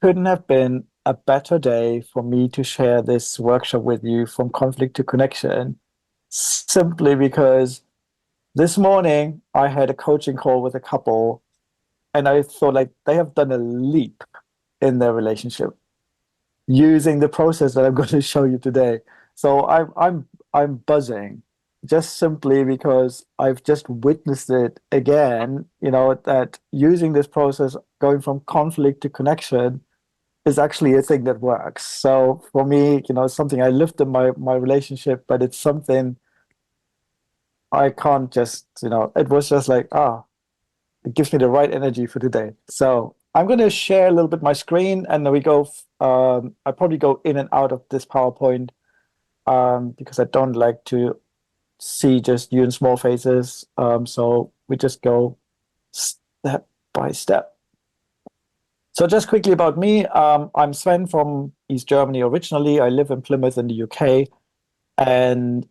couldn't have been a better day for me to share this workshop with you from conflict to connection, simply because this morning I had a coaching call with a couple and I thought like they have done a leap in their relationship using the process that I'm going to show you today. So I'm buzzing just simply because I've just witnessed it again, that using this process going from conflict to connection is actually a thing that works. So for me, it's something I lived in my relationship, but it's something I can't just, it was just like, it gives me the right energy for today. So I'm going to share a little bit my screen and then we go, I probably go in and out of this PowerPoint because I don't like to see just you in small faces. So we just go step by step. So just quickly about me, I'm Sven from East Germany originally. I live in Plymouth in the UK, and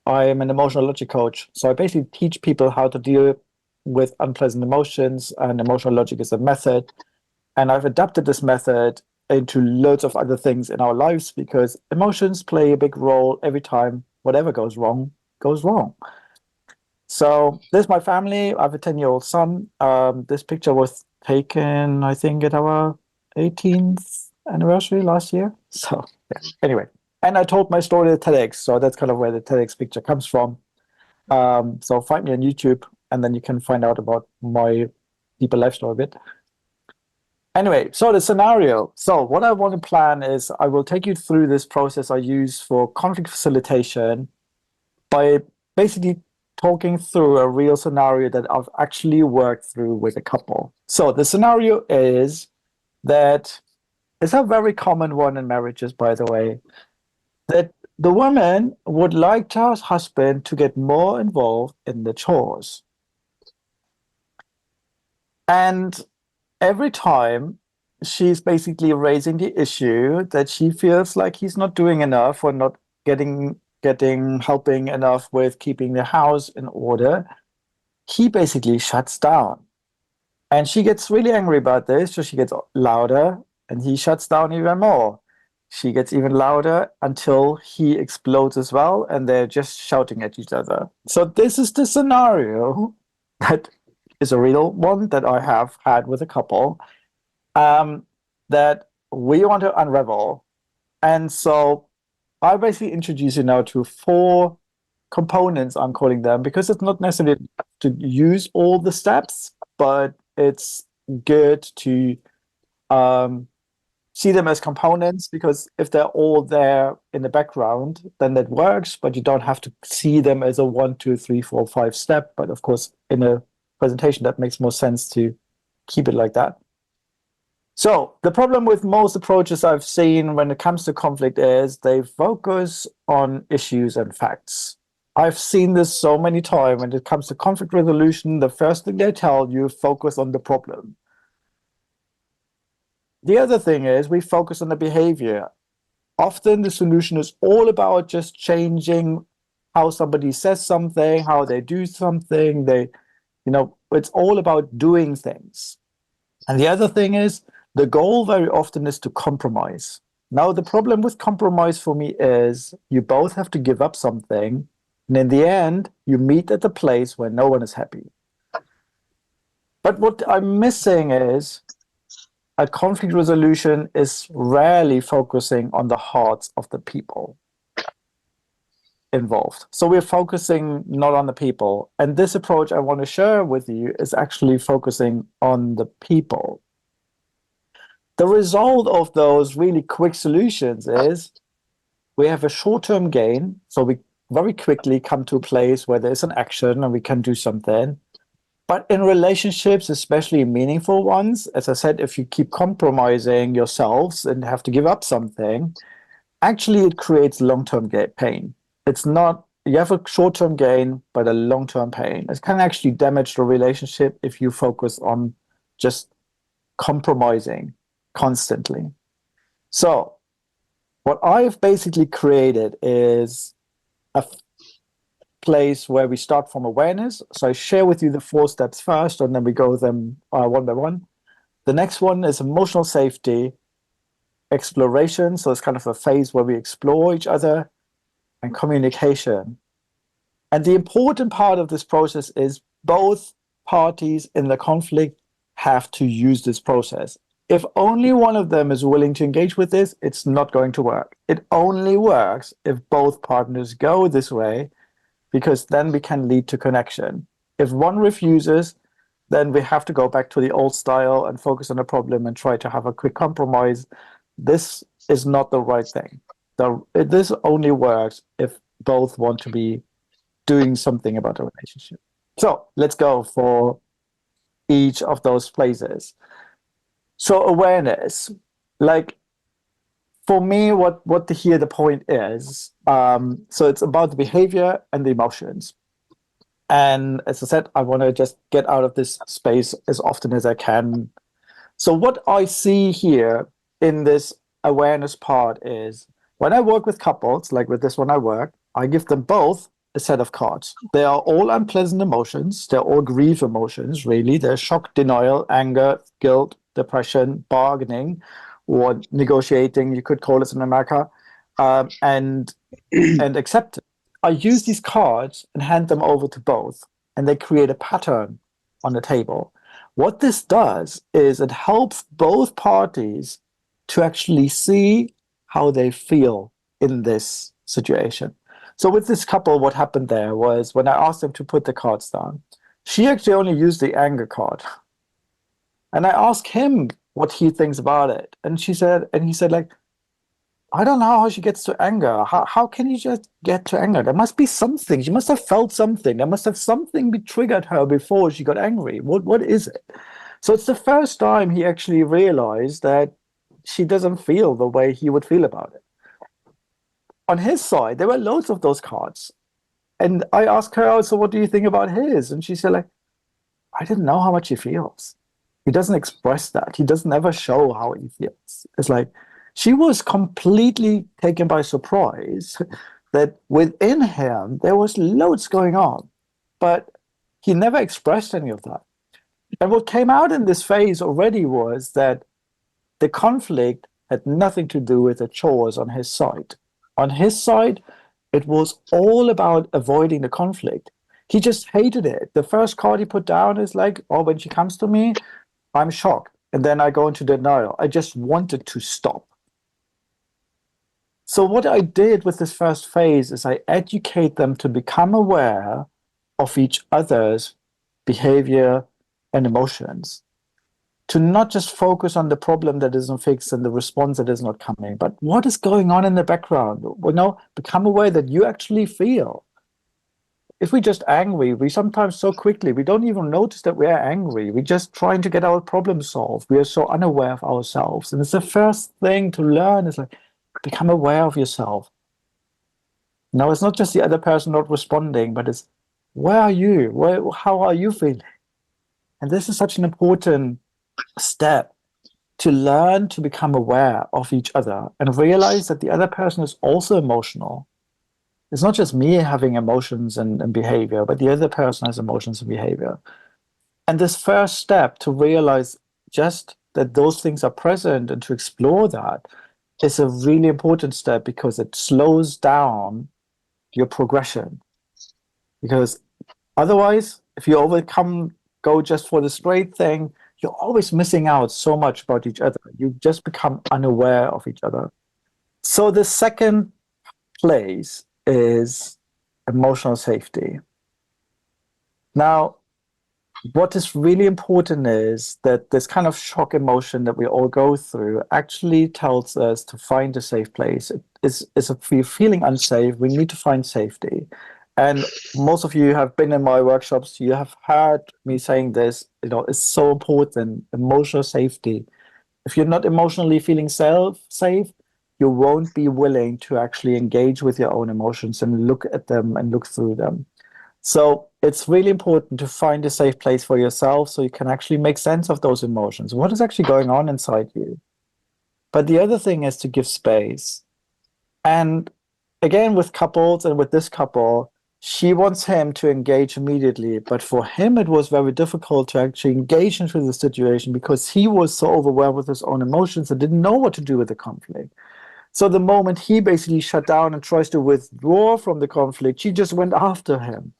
I'm an emotional logic coach. So I basically teach people how to deal with unpleasant emotions, and emotional logic is a method. And I've adapted this method into loads of other things in our lives because emotions play a big role every time whatever goes wrong goes wrong. So this is my family. I have a 10-year-old son. This picture was taken, I think, at our 18th anniversary last year. So yeah. Anyway, and I told my story at TEDx, so that's kind of where the TEDx picture comes from. So find me on YouTube, and then you can find out about my deeper life story a bit. Anyway, so the scenario. So what I want to plan is I will take you through this process I use for conflict facilitation by basically talking through a real scenario that I've actually worked through with a couple. So the scenario is that it's a very common one in marriages, by the way, that the woman would like her husband to get more involved in the chores. And every time she's basically raising the issue that she feels like he's not doing enough or not getting helping enough with keeping the house in order, he basically shuts down. And she gets really angry about this, so she gets louder and he shuts down even more. She gets even louder until he explodes as well, and they're just shouting at each other. So this is the scenario that is a real one that I have had with a couple that we want to unravel. And so I basically introduce you now to four components, I'm calling them, because it's not necessarily to use all the steps, but it's good to see them as components, because if they're all there in the background, then that works, but you don't have to see them as a 1, 2, 3, 4, 5 step. But of course, in a presentation, that makes more sense to keep it like that. So the problem with most approaches I've seen when it comes to conflict is they focus on issues and facts. I've seen this so many times. When it comes to conflict resolution, the first thing they tell you, focus on the problem. The other thing is we focus on the behavior. Often the solution is all about just changing how somebody says something, how they do something. It's all about doing things. And the other thing is the goal very often is to compromise. Now, the problem with compromise for me is you both have to give up something. And in the end, you meet at the place where no one is happy. But what I'm missing is a conflict resolution is rarely focusing on the hearts of the people involved. So we're focusing not on the people. And this approach I want to share with you is actually focusing on the people. The result of those really quick solutions is we have a short-term gain. So we very quickly come to a place where there's an action and we can do something. But in relationships, especially meaningful ones, as I said, if you keep compromising yourselves and have to give up something, actually it creates long-term pain. It's not, you have a short-term gain, but a long-term pain. It can actually damage the relationship if you focus on just compromising constantly. So what I've basically created is a place where we start from awareness. So I share with you the 4 steps first, and then we go them one by one. The next one is emotional safety, exploration. So it's kind of a phase where we explore each other, and communication. And the important part of this process is both parties in the conflict have to use this process. If only one of them is willing to engage with this, it's not going to work. It only works if both partners go this way, because then we can lead to connection. If one refuses, then we have to go back to the old style and focus on the problem and try to have a quick compromise. This is not the right thing. This only works if both want to be doing something about the relationship. So let's go for each of those places. So awareness, like for me, what here the point is, so it's about the behavior and the emotions. And as I said, I want to just get out of this space as often as I can. So what I see here in this awareness part is when I work with couples, like with this one I give them both a set of cards. They are all unpleasant emotions. They're all grief emotions, really. They're shock, denial, anger, guilt, depression, bargaining, or negotiating, you could call it in America, and acceptance. I use these cards and hand them over to both, and they create a pattern on the table. What this does is it helps both parties to actually see how they feel in this situation. So with this couple, what happened there was when I asked them to put the cards down, she actually only used the anger card. And I asked him what he thinks about it. And he said, like, I don't know how she gets to anger. How can you just get to anger? There must be something. She must have felt something. There must have something be triggered her before she got angry. What is it? So it's the first time he actually realized that she doesn't feel the way he would feel about it. On his side, there were loads of those cards. And I asked her, oh, so what do you think about his? And she said, like, I didn't know how much he feels. He doesn't express that. He doesn't ever show how he feels. It's like she was completely taken by surprise that within him there was loads going on, but he never expressed any of that. And what came out in this phase already was that the conflict had nothing to do with the chores on his side. On his side, it was all about avoiding the conflict. He just hated it. The first card he put down is like, oh, when she comes to me, I'm shocked. And then I go into denial. I just wanted to stop. So what I did with this first phase is I educate them to become aware of each other's behavior and emotions, to not just focus on the problem that isn't fixed and the response that is not coming, but what is going on in the background. Become aware that you actually feel. If we're just angry, we sometimes so quickly, we don't even notice that we are angry. We're just trying to get our problem solved. We are so unaware of ourselves. And it's the first thing to learn is like, become aware of yourself. Now, it's not just the other person not responding, but it's, where are you? How are you feeling? And this is such an important step to learn to become aware of each other and realize that the other person is also emotional. It's not just me having emotions and behavior, but the other person has emotions and behavior. And this first step to realize just that those things are present and to explore that is a really important step, because it slows down your progression. Because otherwise, if you go just for the straight thing, you're always missing out so much about each other. You just become unaware of each other. So the second place is emotional safety. Now, what is really important is that this kind of shock emotion that we all go through actually tells us to find a safe place. If we're feeling unsafe, we need to find safety. And most of you have been in my workshops, you have heard me saying this, it's so important, emotional safety. If you're not emotionally feeling safe, you won't be willing to actually engage with your own emotions and look at them and look through them. So it's really important to find a safe place for yourself so you can actually make sense of those emotions. What is actually going on inside you? But the other thing is to give space. And again, with couples and with this couple, she wants him to engage immediately, but for him it was very difficult to actually engage into the situation because he was so overwhelmed with his own emotions and didn't know what to do with the conflict. So the moment he basically shut down and tries to withdraw from the conflict, she just went after him.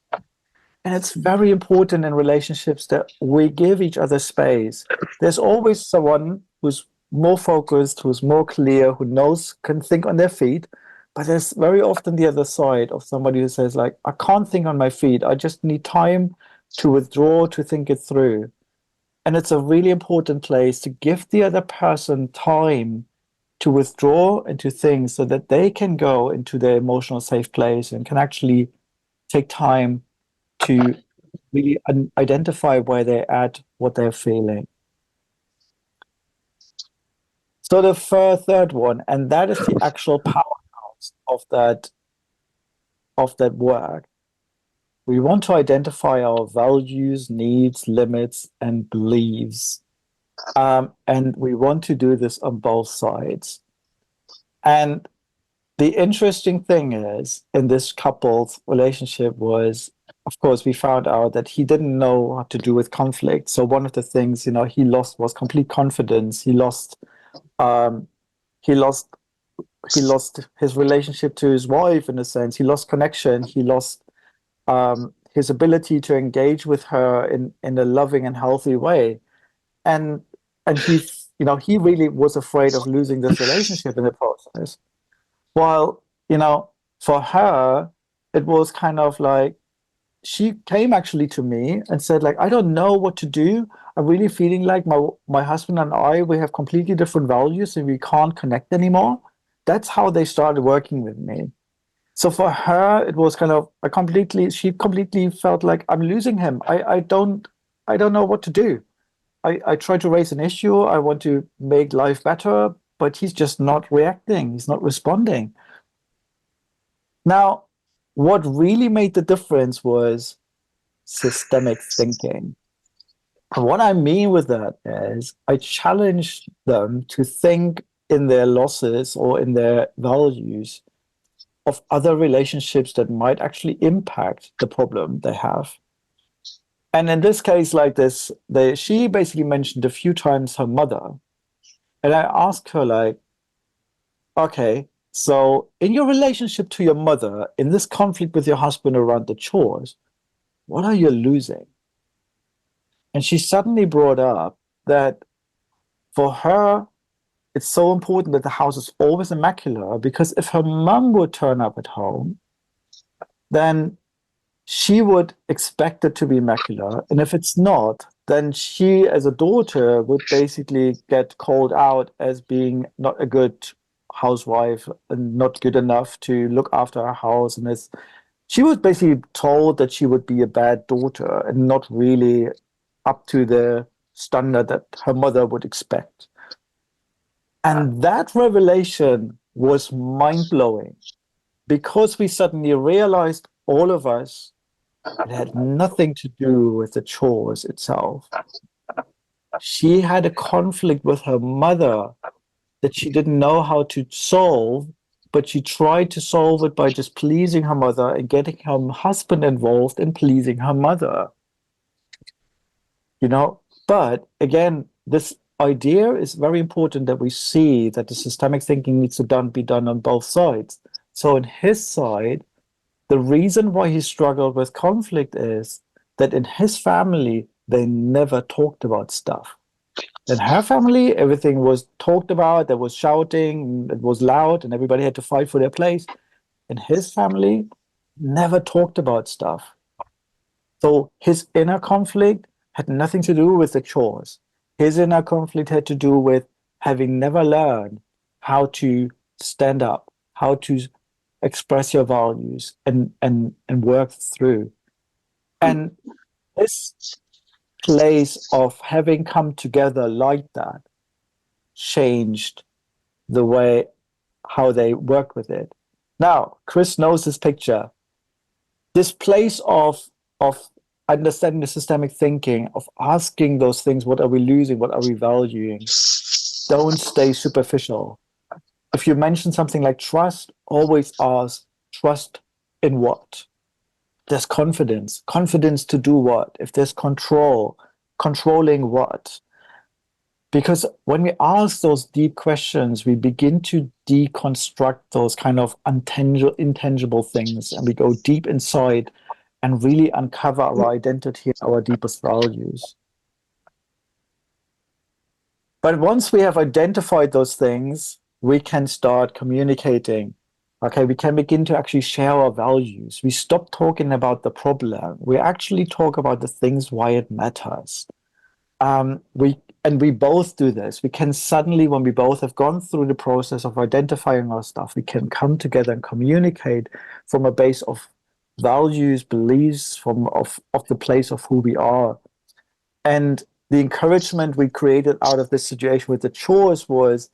And it's very important in relationships that we give each other space. There's always someone who's more focused, who's more clear, who knows, can think on their feet. But there's very often the other side of somebody who says, like, I can't think on my feet. I just need time to withdraw, to think it through. And it's a really important place to give the other person time to withdraw and to think so that they can go into their emotional safe place and can actually take time to really identify where they're at, what they're feeling. So the third one, and that is the actual powerhouse of that work. We want to identify our values, needs, limits, and beliefs. And we want to do this on both sides. And the interesting thing is, in this couple's relationship was, of course, we found out that he didn't know what to do with conflict. So one of the things, he lost was complete confidence. Um, he lost, he lost his relationship to his wife in a sense. He lost connection. He lost his ability to engage with her in a loving and healthy way. And he really was afraid of losing this relationship in the process. While, for her, it was kind of like she came actually to me and said, like, I don't know what to do. I'm really feeling like my husband and I, we have completely different values and we can't connect anymore. That's how they started working with me. So for her, it was kind of she completely felt like I'm losing him. I don't know what to do. I try to raise an issue. I want to make life better, but he's just not reacting. He's not responding. Now, what really made the difference was systemic thinking. And what I mean with that is I challenged them to think in their losses or in their values of other relationships that might actually impact the problem they have. And in this case, like this, she basically mentioned a few times her mother. And I asked her, like, okay, so in your relationship to your mother, in this conflict with your husband around the chores, what are you losing? And she suddenly brought up that for her, it's so important that the house is always immaculate because if her mom would turn up at home, then she would expect it to be immaculate. And if it's not, then she, as a daughter, would basically get called out as being not a good housewife and not good enough to look after her house. And she was basically told that she would be a bad daughter and not really up to the standard that her mother would expect. And that revelation was mind blowing because we suddenly realized, all of us, it had nothing to do with the chores itself. She had a conflict with her mother that she didn't know how to solve, but she tried to solve it by just pleasing her mother and getting her husband involved in pleasing her mother. But again, this idea is very important that we see that the systemic thinking needs to be done on both sides. So on his side, the reason why he struggled with conflict is that in his family, they never talked about stuff. In her family, everything was talked about, there was shouting, it was loud, and everybody had to fight for their place. In his family, never talked about stuff. So his inner conflict had nothing to do with the chores. His inner conflict had to do with having never learned how to stand up, how to express your values and work through. And this place of having come together like that changed the way how they work with it. Now, Chris knows this picture. This place of understanding the systemic thinking, of asking those things, what are we losing? What are we valuing? Don't stay superficial. If you mention something like trust, always ask, trust in what? there's confidence. Confidence to do what? If there's control, controlling what? Because when we ask those deep questions, we begin to deconstruct those kind of intangible things, and we go deep inside and really uncover our identity and our deepest values. But once we have identified those things, we can start communicating. Okay, we can begin to actually share our values. We stop talking about the problem. We actually talk about the things why it matters. We both do this. We can suddenly, when we both have gone through the process of identifying our stuff, we can come together and communicate from a base of values, beliefs, of the place of who we are. And the encouragement we created out of this situation with the chores was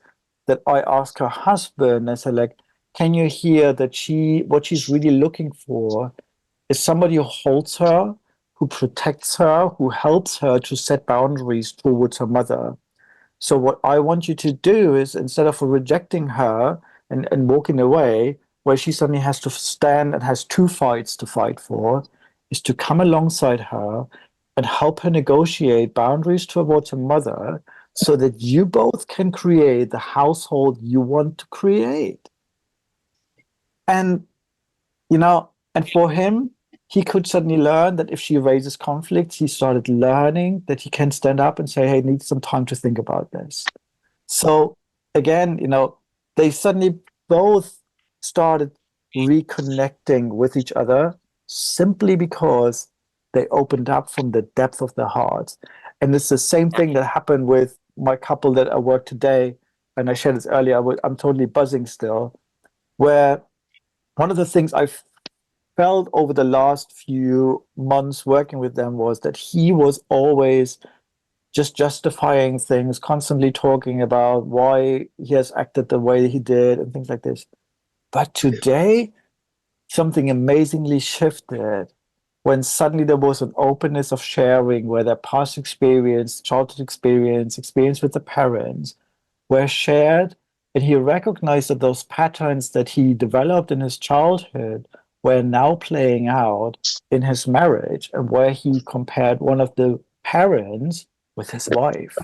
that I asked her husband, I said, like, can you hear that what she's really looking for is somebody who holds her, who protects her, who helps her to set boundaries towards her mother. So what I want you to do is, instead of rejecting her and walking away, where she suddenly has to stand and has two fights to fight for, is to come alongside her and help her negotiate boundaries towards her mother so that you both can create the household you want to create. And, and for him, he could suddenly learn that if she raises conflict, he started learning that he can stand up and say, hey, I need some time to think about this. So again, they suddenly both started reconnecting with each other simply because they opened up from the depth of their hearts. And it's the same thing that happened with my couple that I work today. And I shared this earlier, I'm totally buzzing still, where one of the things I've felt over the last few months working with them was that he was always just justifying things, constantly talking about why he has acted the way he did and things like this. But today, something amazingly shifted when suddenly there was an openness of sharing where their past experience, childhood experience with the parents were shared. And he recognized that those patterns that he developed in his childhood were now playing out in his marriage, and where he compared one of the parents with his wife.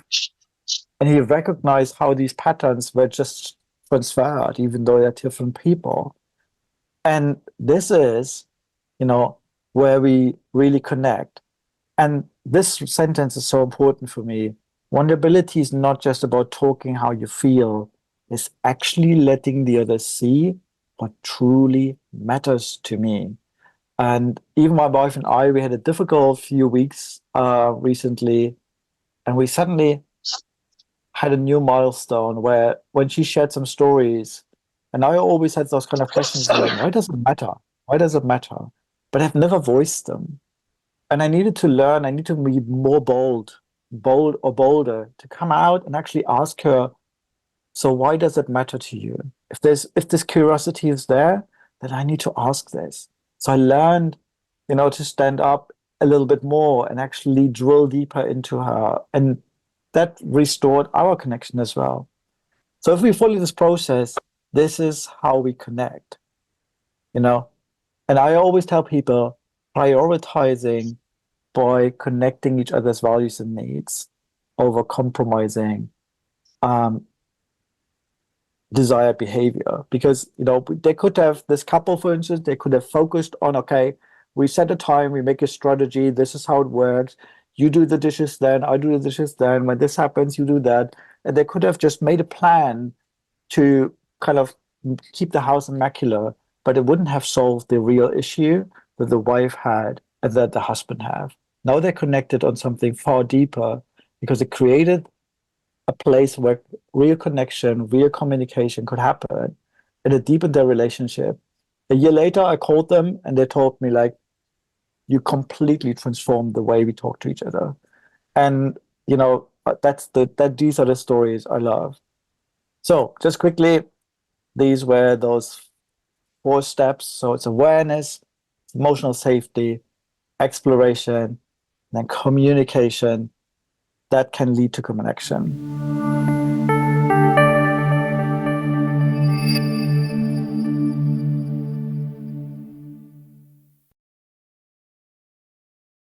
And he recognized how these patterns were just transferred, even though they're different people. And this is, where we really connect. And this sentence is so important for me. Vulnerability is not just about talking how you feel, it's actually letting the other see what truly matters to me. And even my wife and I, we had a difficult few weeks recently, and we suddenly had a new milestone where when she shared some stories, and I always had those kind of questions like, why does it matter? Why does it matter? But I've never voiced them. And I needed to learn, I need to be more bolder to come out and actually ask her, so why does it matter to you? If this curiosity is there, then I need to ask this. So I learned, to stand up a little bit more and actually drill deeper into her. And that restored our connection as well. So if we follow this process, this is how we connect, you know? And I always tell people prioritizing by connecting each other's values and needs over compromising desired behavior. Because, they could have, this couple, for instance, they could have focused on, okay, we set a time, we make a strategy, this is how it works. You do the dishes then, I do the dishes then. When this happens, you do that. And they could have just made a plan to kind of keep the house immaculate, but it wouldn't have solved the real issue that the wife had and that the husband have. Now they're connected on something far deeper because it created a place where real connection, real communication could happen, and it deepened their relationship. A year later, I called them and they told me, like, you completely transformed the way we talk to each other. And, these are the stories I love. So just quickly, these were those 4 steps. So it's awareness, emotional safety, exploration, then communication that can lead to connection.